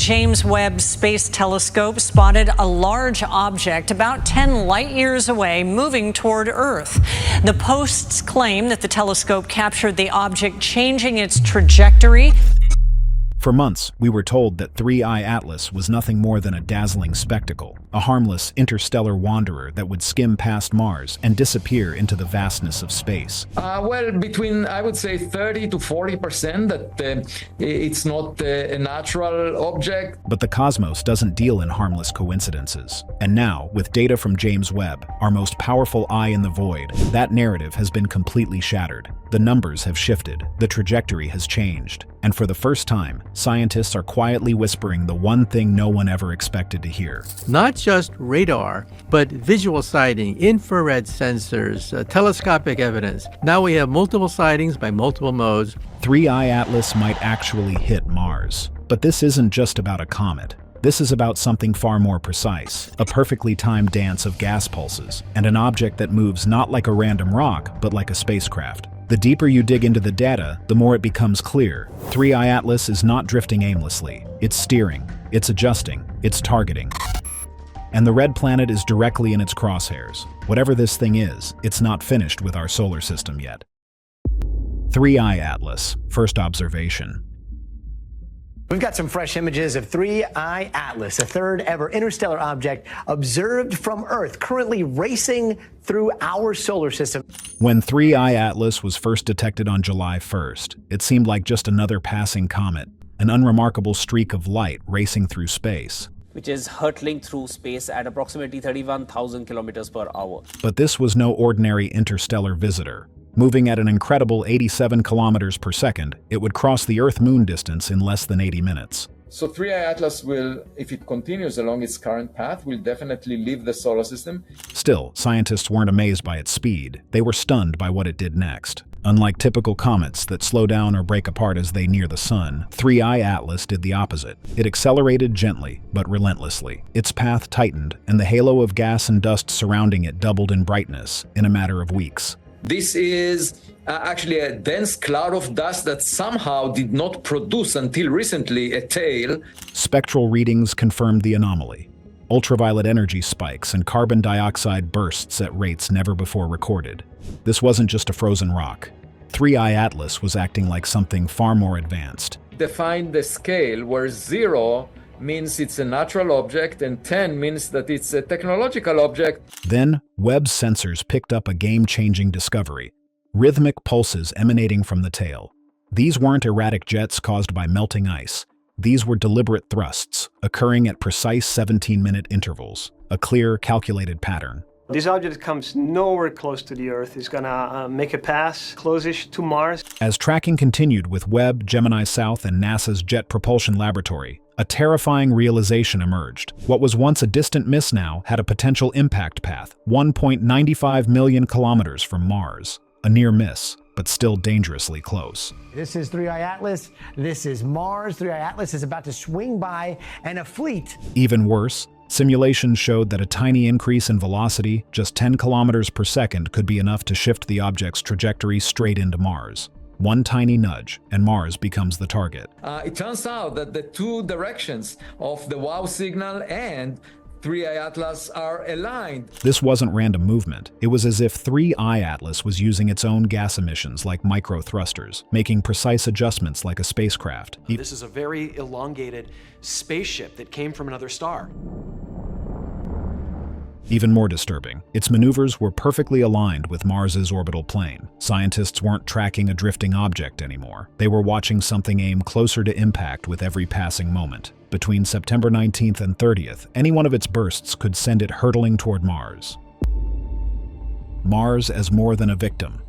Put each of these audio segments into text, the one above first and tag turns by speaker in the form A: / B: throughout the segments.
A: James Webb Space Telescope spotted a large object about 10 light years away moving toward Earth. The posts claim that the telescope captured the object changing its trajectory.
B: For months, we were told that 3I Atlas was nothing more than a dazzling spectacle, a harmless interstellar wanderer that would skim past Mars and disappear into the vastness of space.
C: Well, between, I would say, 30 to 40% that it's not a natural object.
B: But the cosmos doesn't deal in harmless coincidences. And now, with data from James Webb, our most powerful eye in the void, that narrative has been completely shattered. The numbers have shifted, the trajectory has changed, and for the first time, scientists are quietly whispering the one thing no one ever expected to hear.
D: Not just radar, but visual sighting, infrared sensors, telescopic evidence. Now we have multiple sightings by multiple modes.
B: 3I Atlas might actually hit Mars. But this isn't just about a comet. This is about something far more precise, a perfectly timed dance of gas pulses, and an object that moves not like a random rock, but like a spacecraft. The deeper you dig into the data, the more it becomes clear. 3I Atlas is not drifting aimlessly. It's steering, it's adjusting, it's targeting. And the red planet is directly in its crosshairs. Whatever this thing is, it's not finished with our solar system yet. 3I Atlas, first observation.
E: We've got some fresh images of 3I Atlas, a third ever interstellar object observed from Earth, currently racing through our solar system.
B: When 3I Atlas was first detected on July 1st, it seemed like just another passing comet, an unremarkable streak of light racing through space.
F: Which is hurtling through space at approximately 31,000 kilometers per hour.
B: But this was no ordinary interstellar visitor. Moving at an incredible 87 kilometers per second, it would cross the Earth-Moon distance in less than 80 minutes.
C: So 3I Atlas will, if it continues along its current path, will definitely leave the solar system.
B: Still, scientists weren't amazed by its speed. They were stunned by what it did next. Unlike typical comets that slow down or break apart as they near the sun, 3I Atlas did the opposite. It accelerated gently, but relentlessly. Its path tightened, and the halo of gas and dust surrounding it doubled in brightness in a matter of weeks.
C: This is actually a dense cloud of dust that somehow did not produce until recently a tail.
B: Spectral readings confirmed the anomaly. Ultraviolet energy spikes and carbon dioxide bursts at rates never before recorded. This wasn't just a frozen rock. 3I Atlas was acting like something far more advanced.
C: Define the scale where 0 means it's a natural object and 10 means that it's a technological object.
B: Then, Webb's sensors picked up a game-changing discovery: rhythmic pulses emanating from the tail. These weren't erratic jets caused by melting ice. These were deliberate thrusts, occurring at precise 17-minute intervals, a clear, calculated pattern.
G: This object comes nowhere close to the Earth. It's gonna make a pass close-ish to Mars.
B: As tracking continued with Webb, Gemini South, and NASA's Jet Propulsion Laboratory, a terrifying realization emerged. What was once a distant miss now had a potential impact path, 1.95 million kilometers from Mars. A near miss, but still dangerously close.
E: This is 3I Atlas. This is Mars. 3I Atlas is about to swing by, and a fleet.
B: Even worse, simulations showed that a tiny increase in velocity, just 10 kilometers per second, could be enough to shift the object's trajectory straight into Mars. One tiny nudge, and Mars becomes the target.
C: It turns out that the two directions of the WOW signal and 3I Atlas are aligned.
B: This wasn't random movement. It was as if 3I Atlas was using its own gas emissions like micro-thrusters, making precise adjustments like a spacecraft.
H: This is a very elongated spaceship that came from another star.
B: Even more disturbing, its maneuvers were perfectly aligned with Mars's orbital plane. Scientists weren't tracking a drifting object anymore. They were watching something aim closer to impact with every passing moment. Between September 19th and 30th, any one of its bursts could send it hurtling toward Mars. Mars as more than a victim.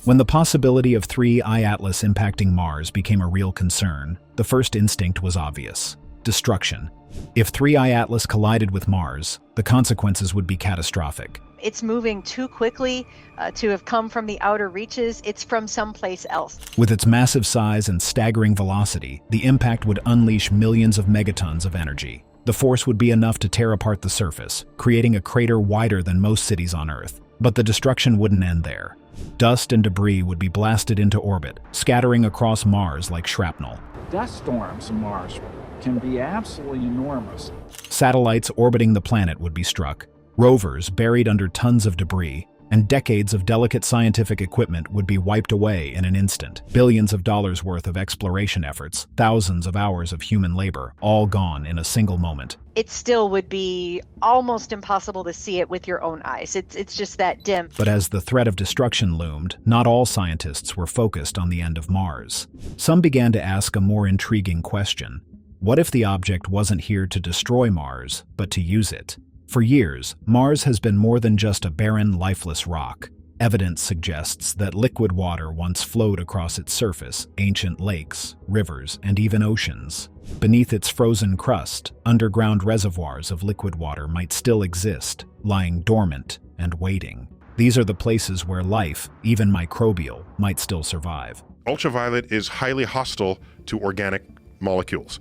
B: When the possibility of 3I Atlas impacting Mars became a real concern, the first instinct was obvious: destruction. If 3I Atlas collided with Mars, the consequences would be catastrophic.
I: It's moving too quickly to have come from the outer reaches. It's from someplace else.
B: With its massive size and staggering velocity, the impact would unleash millions of megatons of energy. The force would be enough to tear apart the surface, creating a crater wider than most cities on Earth. But the destruction wouldn't end there. Dust and debris would be blasted into orbit, scattering across Mars like shrapnel.
J: dust storms on Mars can be absolutely enormous.
B: Satellites orbiting the planet would be struck, rovers buried under tons of debris, and decades of delicate scientific equipment would be wiped away in an instant. Billions of dollars worth of exploration efforts, thousands of hours of human labor, all gone in a single moment.
I: It still would be almost impossible to see it with your own eyes. It's just that dim.
B: But as the threat of destruction loomed, not all scientists were focused on the end of Mars. Some began to ask a more intriguing question. What if the object wasn't here to destroy Mars, but to use it? For years, Mars has been more than just a barren, lifeless rock. Evidence suggests that liquid water once flowed across its surface, ancient lakes, rivers, and even oceans. Beneath its frozen crust, underground reservoirs of liquid water might still exist, lying dormant and waiting. These are the places where life, even microbial, might still survive.
K: Ultraviolet is highly hostile to organic molecules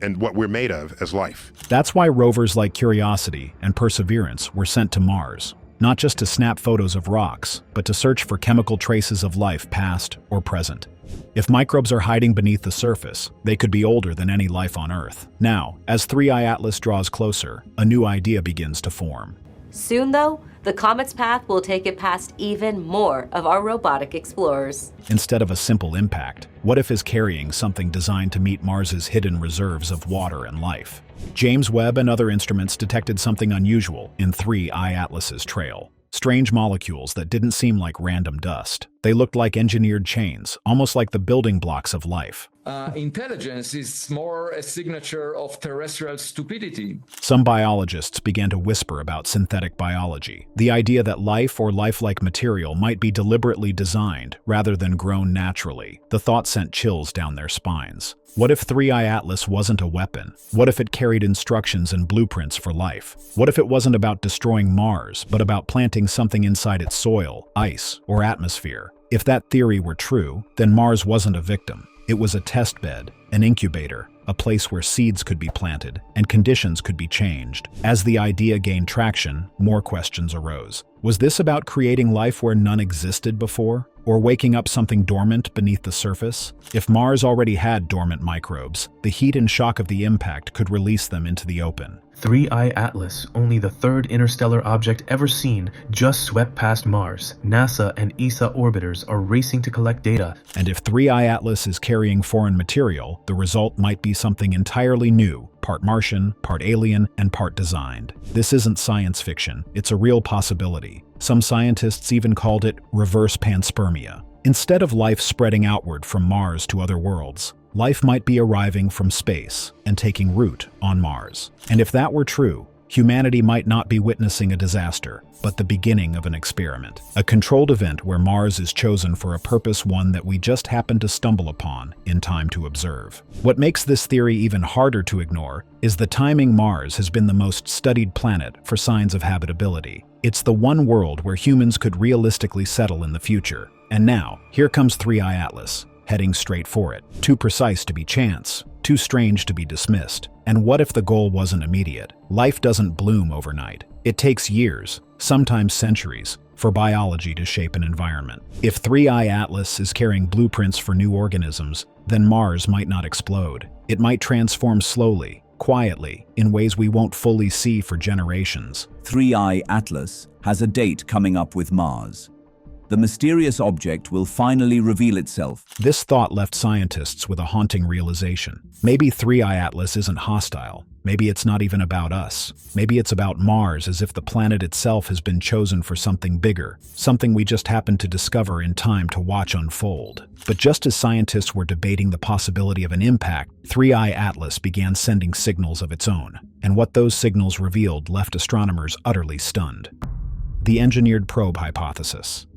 K: and what we're made of as life.
B: That's why rovers like Curiosity and Perseverance were sent to Mars, not just to snap photos of rocks, but to search for chemical traces of life past or present. If microbes are hiding beneath the surface, they could be older than any life on Earth. Now, as 3I Atlas draws closer, a new idea begins to form.
L: Soon, though, the comet's path will take it past even more of our robotic explorers.
B: Instead of a simple impact, what if it's carrying something designed to meet Mars's hidden reserves of water and life? James Webb and other instruments detected something unusual in 3I Atlas's trail. Strange molecules that didn't seem like random dust. They looked like engineered chains, almost like the building blocks of life.
C: Intelligence is more a signature of terrestrial stupidity.
B: Some biologists began to whisper about synthetic biology, the idea that life or lifelike material might be deliberately designed rather than grown naturally. The thought sent chills down their spines. What if 3I Atlas wasn't a weapon? What if it carried instructions and blueprints for life? What if it wasn't about destroying Mars, but about planting something inside its soil, ice, or atmosphere? If that theory were true, then Mars wasn't a victim. It was a test bed, an incubator, a place where seeds could be planted and conditions could be changed. As the idea gained traction, more questions arose. Was this about creating life where none existed before? Or waking up something dormant beneath the surface? If Mars already had dormant microbes, the heat and shock of the impact could release them into the open.
M: 3I Atlas, only the third interstellar object ever seen, just swept past Mars. NASA and ESA orbiters are racing to collect data.
B: And if 3I Atlas is carrying foreign material, the result might be something entirely new, part Martian, part alien, and part designed. This isn't science fiction, it's a real possibility. Some scientists even called it reverse panspermia. Instead of life spreading outward from Mars to other worlds, life might be arriving from space and taking root on Mars. And if that were true, humanity might not be witnessing a disaster, but the beginning of an experiment. A controlled event where Mars is chosen for a purpose, one that we just happen to stumble upon in time to observe. What makes this theory even harder to ignore is the timing. Mars has been the most studied planet for signs of habitability. It's the one world where humans could realistically settle in the future. And now, here comes 3I Atlas, heading straight for it. Too precise to be chance, too strange to be dismissed. And what if the goal wasn't immediate? Life doesn't bloom overnight. It takes years, sometimes centuries, for biology to shape an environment. If 3I Atlas is carrying blueprints for new organisms, then Mars might not explode. It might transform slowly, quietly, in ways we won't fully see for generations.
N: 3I Atlas has a date coming up with Mars. The mysterious object will finally reveal itself.
B: This thought left scientists with a haunting realization. Maybe 3I Atlas isn't hostile. Maybe it's not even about us. Maybe it's about Mars, as if the planet itself has been chosen for something bigger, something we just happened to discover in time to watch unfold. But just as scientists were debating the possibility of an impact, 3I Atlas began sending signals of its own. And what those signals revealed left astronomers utterly stunned. The engineered probe hypothesis.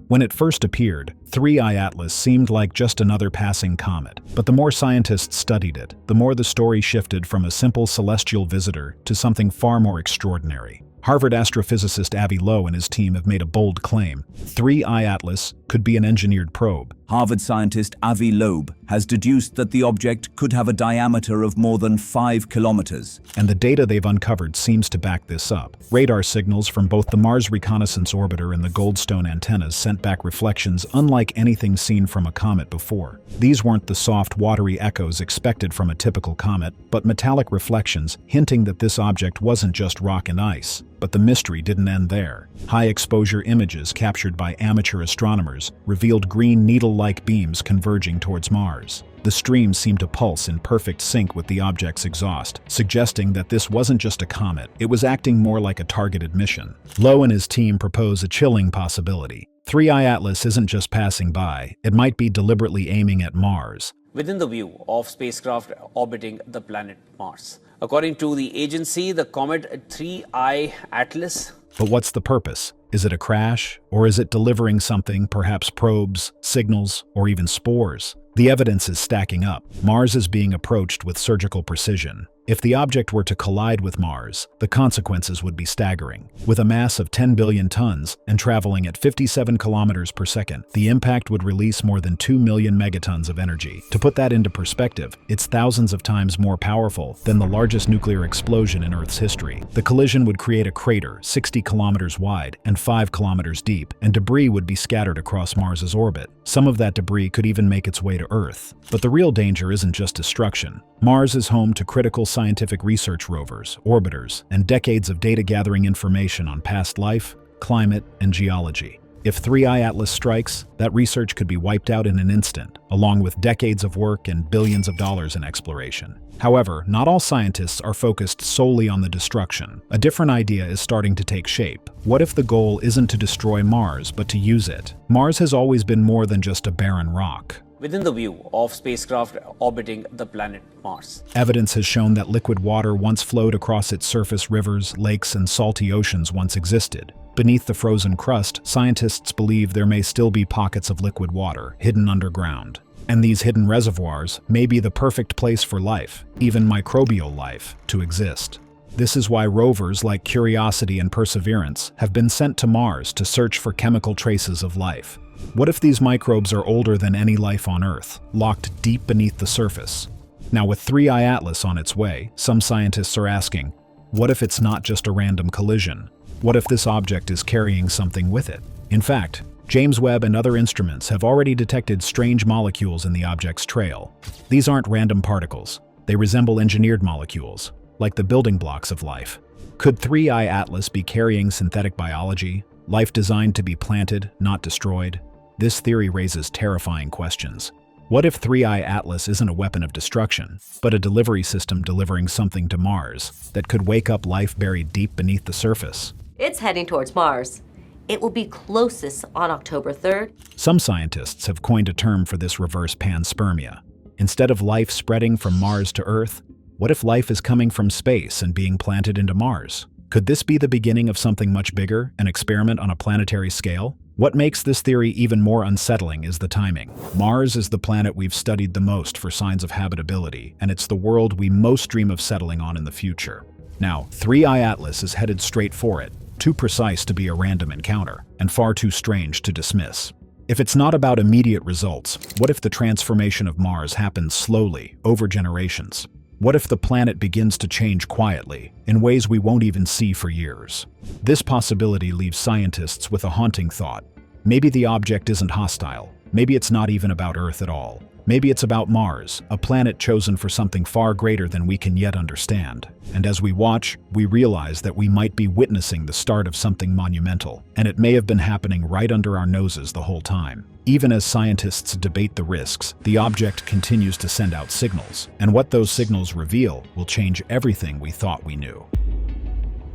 B: When it first appeared, 3I Atlas seemed like just another passing comet. But the more scientists studied it, the more the story shifted from a simple celestial visitor to something far more extraordinary. Harvard astrophysicist Avi Loeb and his team have made a bold claim. 3I Atlas could be an engineered probe.
N: Harvard scientist Avi Loeb has deduced that the object could have a diameter of more than 5 kilometers.
B: And the data they've uncovered seems to back this up. Radar signals from both the Mars Reconnaissance Orbiter and the Goldstone antennas sent back reflections unlike anything seen from a comet before. These weren't the soft, watery echoes expected from a typical comet, but metallic reflections, hinting that this object wasn't just rock and ice. But the mystery didn't end there. High-exposure images captured by amateur astronomers revealed green needle-like beams converging towards Mars. The streams seemed to pulse in perfect sync with the object's exhaust, suggesting that this wasn't just a comet, it was acting more like a targeted mission. Loeb and his team propose a chilling possibility. 3I Atlas isn't just passing by, it might be deliberately aiming at Mars.
F: Within the view of spacecraft orbiting the planet Mars. According to the agency, the comet 3I Atlas.
B: But what's the purpose? Is it a crash? Or is it delivering something, perhaps probes, signals, or even spores? The evidence is stacking up. Mars is being approached with surgical precision. If the object were to collide with Mars, the consequences would be staggering. With a mass of 10 billion tons and traveling at 57 kilometers per second, the impact would release more than 2 million megatons of energy. To put that into perspective, it's thousands of times more powerful than the largest nuclear explosion in Earth's history. The collision would create a crater 60 kilometers wide and 5 kilometers deep, and debris would be scattered across Mars's orbit. Some of that debris could even make its way to Earth. But the real danger isn't just destruction. Mars is home to critical scientific research rovers, orbiters, and decades of data-gathering information on past life, climate, and geology. If 3I Atlas strikes, that research could be wiped out in an instant, along with decades of work and billions of dollars in exploration. However, not all scientists are focused solely on the destruction. A different idea is starting to take shape. What if the goal isn't to destroy Mars, but to use it? Mars has always been more than just a barren rock.
F: Within the view of spacecraft orbiting the planet Mars.
B: Evidence has shown that liquid water once flowed across its surface. Rivers, lakes, and salty oceans once existed. Beneath the frozen crust, scientists believe there may still be pockets of liquid water hidden underground. And these hidden reservoirs may be the perfect place for life, even microbial life, to exist. This is why rovers like Curiosity and Perseverance have been sent to Mars to search for chemical traces of life. What if these microbes are older than any life on Earth, locked deep beneath the surface? Now, with 3I Atlas on its way, some scientists are asking, what if it's not just a random collision? What if this object is carrying something with it? In fact, James Webb and other instruments have already detected strange molecules in the object's trail. These aren't random particles. They resemble engineered molecules, like the building blocks of life. Could 3I Atlas be carrying synthetic biology, life designed to be planted, not destroyed? This theory raises terrifying questions. What if 3I Atlas isn't a weapon of destruction, but a delivery system delivering something to Mars that could wake up life buried deep beneath the surface?
L: It's heading towards Mars. It will be closest on October 3rd.
B: Some scientists have coined a term for this reverse panspermia. Instead of life spreading from Mars to Earth, what if life is coming from space and being planted into Mars? Could this be the beginning of something much bigger, an experiment on a planetary scale? What makes this theory even more unsettling is the timing. Mars is the planet we've studied the most for signs of habitability, and it's the world we most dream of settling on in the future. Now, 3I Atlas is headed straight for it, too precise to be a random encounter, and far too strange to dismiss. If it's not about immediate results, what if the transformation of Mars happens slowly, over generations? What if the planet begins to change quietly, in ways we won't even see for years? This possibility leaves scientists with a haunting thought. Maybe the object isn't hostile. Maybe it's not even about Earth at all. Maybe it's about Mars, a planet chosen for something far greater than we can yet understand. And as we watch, we realize that we might be witnessing the start of something monumental, and it may have been happening right under our noses the whole time. Even as scientists debate the risks, the object continues to send out signals, and what those signals reveal will change everything we thought we knew.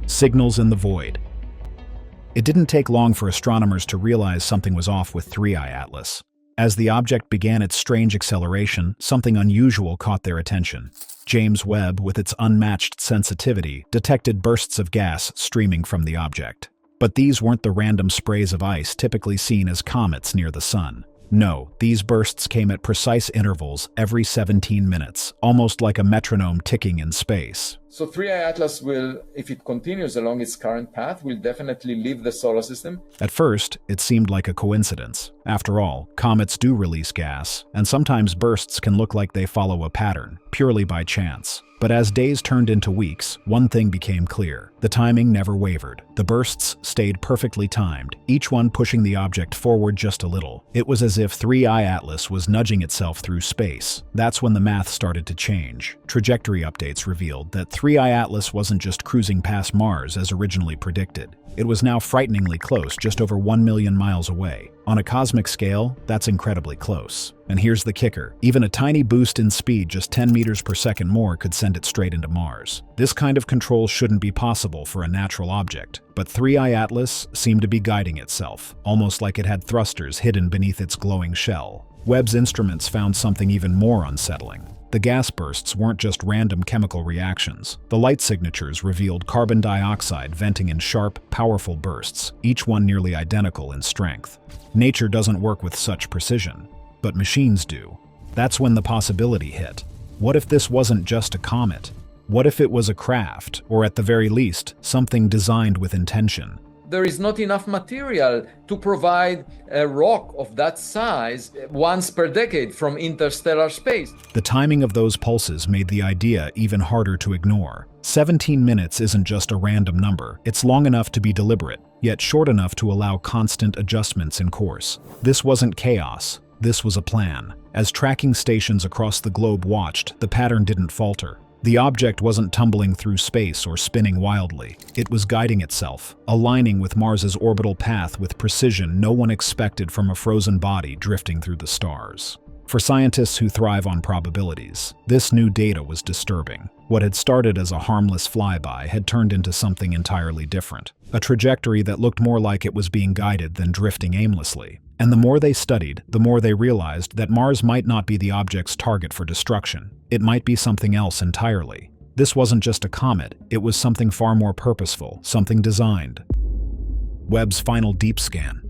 B: Signals in the void. It didn't take long for astronomers to realize something was off with 3I Atlas. As the object began its strange acceleration, something unusual caught their attention. James Webb, with its unmatched sensitivity, detected bursts of gas streaming from the object. But these weren't the random sprays of ice typically seen as comets near the sun. No, these bursts came at precise intervals every 17 minutes, almost like a metronome ticking in space.
C: So 3I Atlas will, if it continues along its current path, will definitely leave the solar system.
B: At first, it seemed like a coincidence. After all, comets do release gas, and sometimes bursts can look like they follow a pattern, purely by chance. But as days turned into weeks, one thing became clear. The timing never wavered. The bursts stayed perfectly timed, each one pushing the object forward just a little. It was as if 3I Atlas was nudging itself through space. That's when the math started to change. Trajectory updates revealed that 3I Atlas wasn't just cruising past Mars as originally predicted. It was now frighteningly close, just over 1 million miles away. On a cosmic scale, that's incredibly close. And here's the kicker. Even a tiny boost in speed, just 10 meters per second more, could send it straight into Mars. This kind of control shouldn't be possible for a natural object, but 3I Atlas seemed to be guiding itself, almost like it had thrusters hidden beneath its glowing shell. Webb's instruments found something even more unsettling. The gas bursts weren't just random chemical reactions. The light signatures revealed carbon dioxide venting in sharp, powerful bursts, each one nearly identical in strength. Nature doesn't work with such precision, but machines do. That's when the possibility hit. What if this wasn't just a comet? What if it was a craft, or at the very least, something designed with intention?
C: There is not enough material to provide a rock of that size once per decade from interstellar space.
B: The timing of those pulses made the idea even harder to ignore. 17 minutes isn't just a random number. It's long enough to be deliberate, yet short enough to allow constant adjustments in course. This wasn't chaos. This was a plan. As tracking stations across the globe watched, the pattern didn't falter. The object wasn't tumbling through space or spinning wildly. It was guiding itself, aligning with Mars's orbital path with precision no one expected from a frozen body drifting through the stars. For scientists who thrive on probabilities, this new data was disturbing. What had started as a harmless flyby had turned into something entirely different. A trajectory that looked more like it was being guided than drifting aimlessly. And the more they studied, the more they realized that Mars might not be the object's target for destruction. It might be something else entirely. This wasn't just a comet, it was something far more purposeful, something designed. Webb's final deep scan.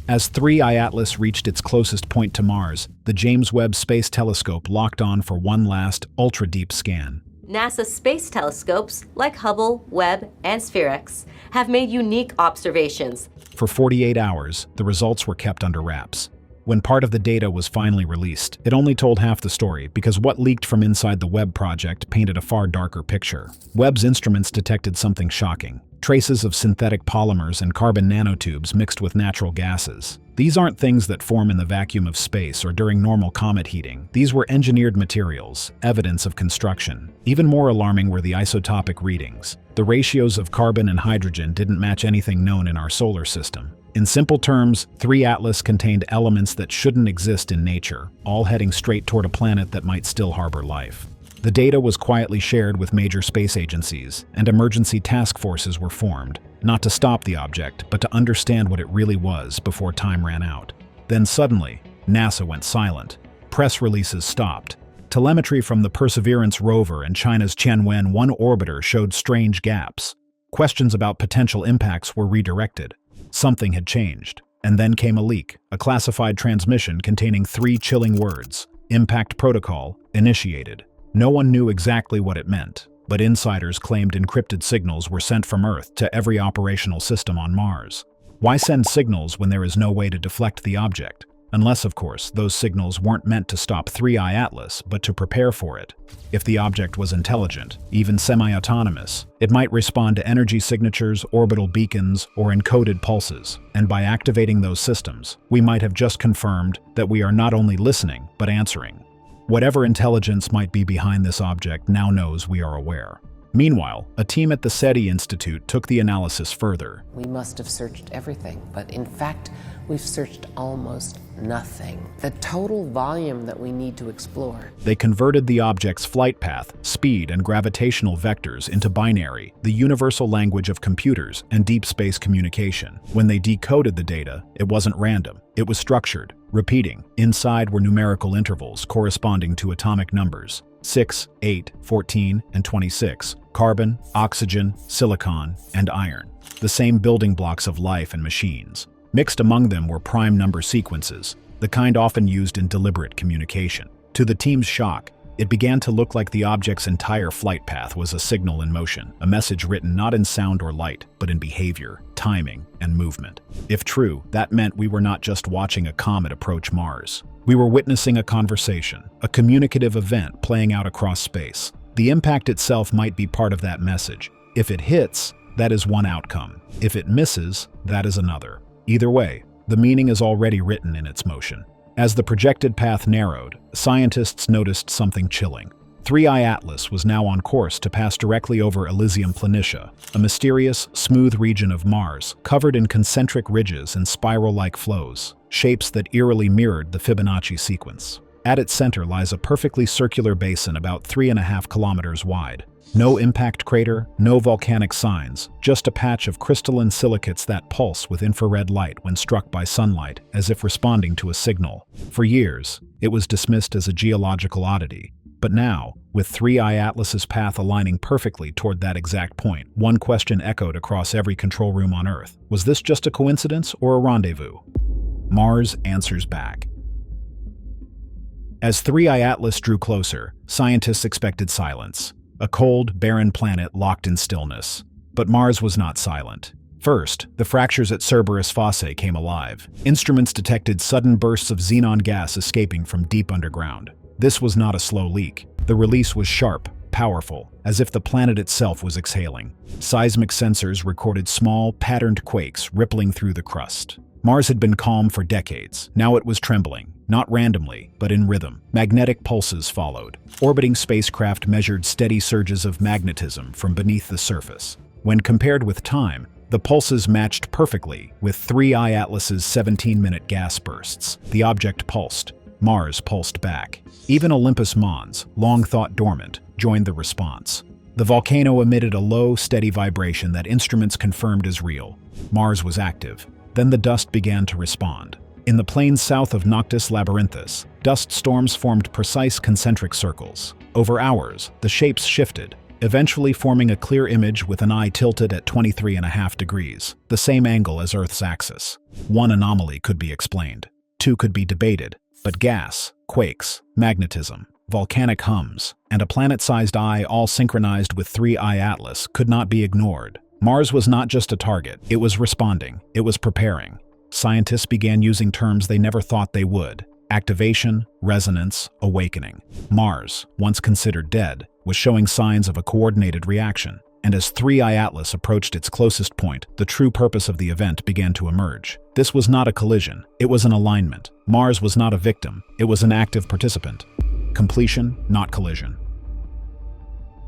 B: As 3I Atlas reached its closest point to Mars, the James Webb Space Telescope locked on for one last, ultra-deep scan.
L: NASA space telescopes, like Hubble, Webb, and Spherex, have made unique observations.
B: For 48 hours, the results were kept under wraps. When part of the data was finally released, it only told half the story because what leaked from inside the Webb project painted a far darker picture. Webb's instruments detected something shocking. Traces of synthetic polymers and carbon nanotubes mixed with natural gases. These aren't things that form in the vacuum of space or during normal comet heating. These were engineered materials, evidence of construction. Even more alarming were the isotopic readings. The ratios of carbon and hydrogen didn't match anything known in our solar system. In simple terms, 3 Atlas contained elements that shouldn't exist in nature, all heading straight toward a planet that might still harbor life. The data was quietly shared with major space agencies, and emergency task forces were formed, not to stop the object, but to understand what it really was before time ran out. Then suddenly, NASA went silent. Press releases stopped. Telemetry from the Perseverance rover and China's Tianwen-1 orbiter showed strange gaps. Questions about potential impacts were redirected. Something had changed. And then came a leak, a classified transmission containing 3 chilling words: Impact Protocol, Initiated. No one knew exactly what it meant, but insiders claimed encrypted signals were sent from Earth to every operational system on Mars. Why send signals when there is no way to deflect the object? Unless, of course, those signals weren't meant to stop 3I Atlas, but to prepare for it. If the object was intelligent, even semi-autonomous, it might respond to energy signatures, orbital beacons, or encoded pulses. And by activating those systems, we might have just confirmed that we are not only listening, but answering. Whatever intelligence might be behind this object now knows we are aware. Meanwhile, a team at the SETI Institute took the analysis further.
O: We must have searched everything, but in fact, we've searched almost nothing. The total volume that we need to explore.
B: They converted the object's flight path, speed, and gravitational vectors into binary, the universal language of computers and deep space communication. When they decoded the data, it wasn't random. It was structured, repeating. Inside were numerical intervals corresponding to atomic numbers: 6, 8, 14, and 26. Carbon, oxygen, silicon, and iron. The same building blocks of life and machines. Mixed among them were prime number sequences, the kind often used in deliberate communication. To the team's shock, it began to look like the object's entire flight path was a signal in motion, a message written not in sound or light, but in behavior, timing, and movement. If true, that meant we were not just watching a comet approach Mars. We were witnessing a conversation, a communicative event playing out across space. The impact itself might be part of that message. If it hits, that is one outcome. If it misses, that is another. Either way, the meaning is already written in its motion. As the projected path narrowed, scientists noticed something chilling. 3I Atlas was now on course to pass directly over Elysium Planitia, a mysterious, smooth region of Mars, covered in concentric ridges and spiral-like flows, shapes that eerily mirrored the Fibonacci sequence. At its center lies a perfectly circular basin about 3.5 kilometers wide. No impact crater, no volcanic signs, just a patch of crystalline silicates that pulse with infrared light when struck by sunlight, as if responding to a signal. For years, it was dismissed as a geological oddity. But now, with 3I Atlas's path aligning perfectly toward that exact point, one question echoed across every control room on Earth. Was this just a coincidence or a rendezvous? Mars answers back. As 3I Atlas drew closer, scientists expected silence. A cold, barren planet locked in stillness. But Mars was not silent. First, the fractures at Cerberus Fossae came alive. Instruments detected sudden bursts of xenon gas escaping from deep underground. This was not a slow leak. The release was sharp, powerful, as if the planet itself was exhaling. Seismic sensors recorded small, patterned quakes rippling through the crust. Mars had been calm for decades. Now it was trembling, not randomly, but in rhythm. Magnetic pulses followed. Orbiting spacecraft measured steady surges of magnetism from beneath the surface. When compared with time, the pulses matched perfectly with 3I Atlas's 17-minute gas bursts. The object pulsed. Mars pulsed back. Even Olympus Mons, long thought dormant, joined the response. The volcano emitted a low, steady vibration that instruments confirmed as real. Mars was active. Then the dust began to respond. In the plains south of Noctis Labyrinthus, dust storms formed precise concentric circles. Over hours, the shapes shifted, eventually forming a clear image with an eye tilted at 23.5 degrees, the same angle as Earth's axis. One anomaly could be explained. Two could be debated, but gas, quakes, magnetism, volcanic hums, and a planet-sized eye all synchronized with 3I Atlas could not be ignored. Mars was not just a target, it was responding, it was preparing. Scientists began using terms they never thought they would: activation, resonance, awakening. Mars, once considered dead, was showing signs of a coordinated reaction. And as 3I Atlas approached its closest point, the true purpose of the event began to emerge. This was not a collision, it was an alignment. Mars was not a victim, it was an active participant. Completion, not collision.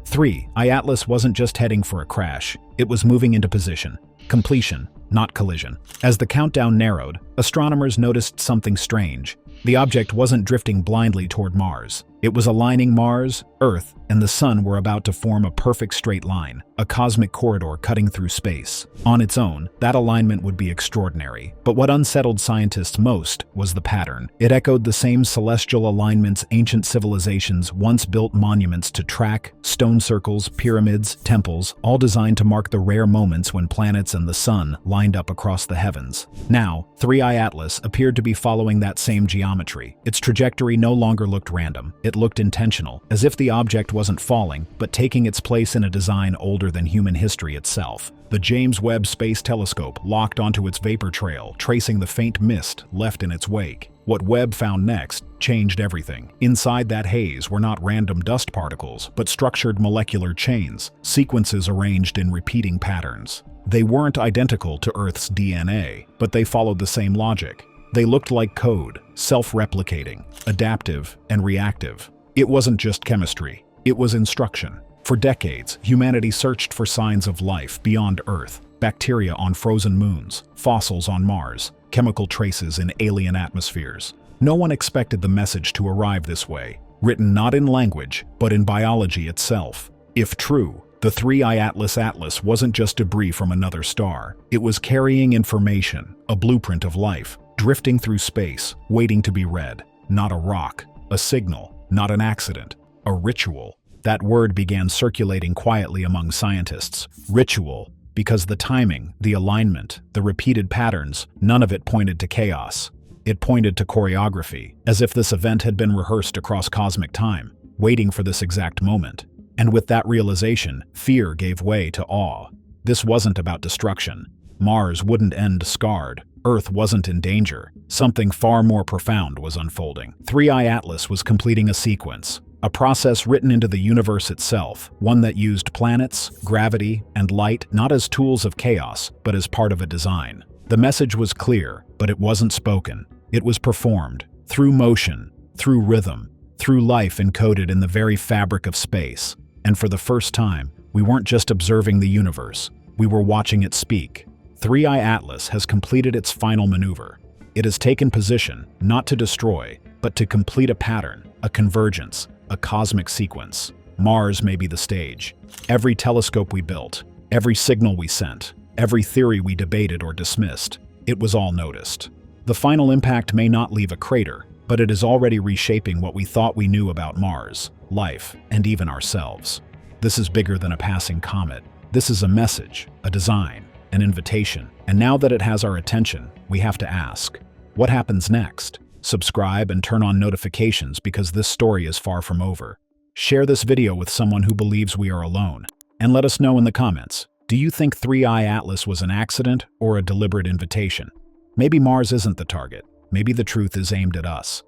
B: 3I Atlas wasn't just heading for a crash, it was moving into position. Completion, not collision. As the countdown narrowed, astronomers noticed something strange. The object wasn't drifting blindly toward Mars. It was aligning Mars, Earth, and the Sun were about to form a perfect straight line, a cosmic corridor cutting through space. On its own, that alignment would be extraordinary. But what unsettled scientists most was the pattern. It echoed the same celestial alignments ancient civilizations once built monuments to track: stone circles, pyramids, temples, all designed to mark the rare moments when planets and the Sun lined up across the heavens. Now, 3I Atlas appeared to be following that same geometry. Its trajectory no longer looked random. It looked intentional, as if the object wasn't falling, but taking its place in a design older than human history itself. The James Webb Space Telescope locked onto its vapor trail, tracing the faint mist left in its wake. What Webb found next changed everything. Inside that haze were not random dust particles, but structured molecular chains, sequences arranged in repeating patterns. They weren't identical to Earth's DNA, but they followed the same logic. They looked like code, self-replicating, adaptive, and reactive. It wasn't just chemistry, it was instruction. For decades, humanity searched for signs of life beyond Earth: bacteria on frozen moons, fossils on Mars, chemical traces in alien atmospheres. No one expected the message to arrive this way, written not in language, but in biology itself. If true, the 3I Atlas wasn't just debris from another star. It was carrying information, a blueprint of life, drifting through space, waiting to be read. Not a rock, a signal, not an accident, a ritual. That word began circulating quietly among scientists. Ritual, because the timing, the alignment, the repeated patterns, none of it pointed to chaos. It pointed to choreography, as if this event had been rehearsed across cosmic time, waiting for this exact moment. And with that realization, fear gave way to awe. This wasn't about destruction. Mars wouldn't end scarred. Earth wasn't in danger. Something far more profound was unfolding. 3I Atlas was completing a sequence, a process written into the universe itself, one that used planets, gravity, and light not as tools of chaos, but as part of a design. The message was clear, but it wasn't spoken. It was performed, through motion, through rhythm, through life encoded in the very fabric of space. And for the first time, we weren't just observing the universe, we were watching it speak. 3I Atlas has completed its final maneuver. It has taken position, not to destroy, but to complete a pattern, a convergence, a cosmic sequence. Mars may be the stage. Every telescope we built, every signal we sent, every theory we debated or dismissed, it was all noticed. The final impact may not leave a crater, but it is already reshaping what we thought we knew about Mars, life, and even ourselves. This is bigger than a passing comet. This is a message, a design, an invitation. And now that it has our attention, we have to ask, what happens next? Subscribe and turn on notifications because this story is far from over. Share this video with someone who believes we are alone. And let us know in the comments, do you think 3I Atlas was an accident or a deliberate invitation? Maybe Mars isn't the target. Maybe the truth is aimed at us.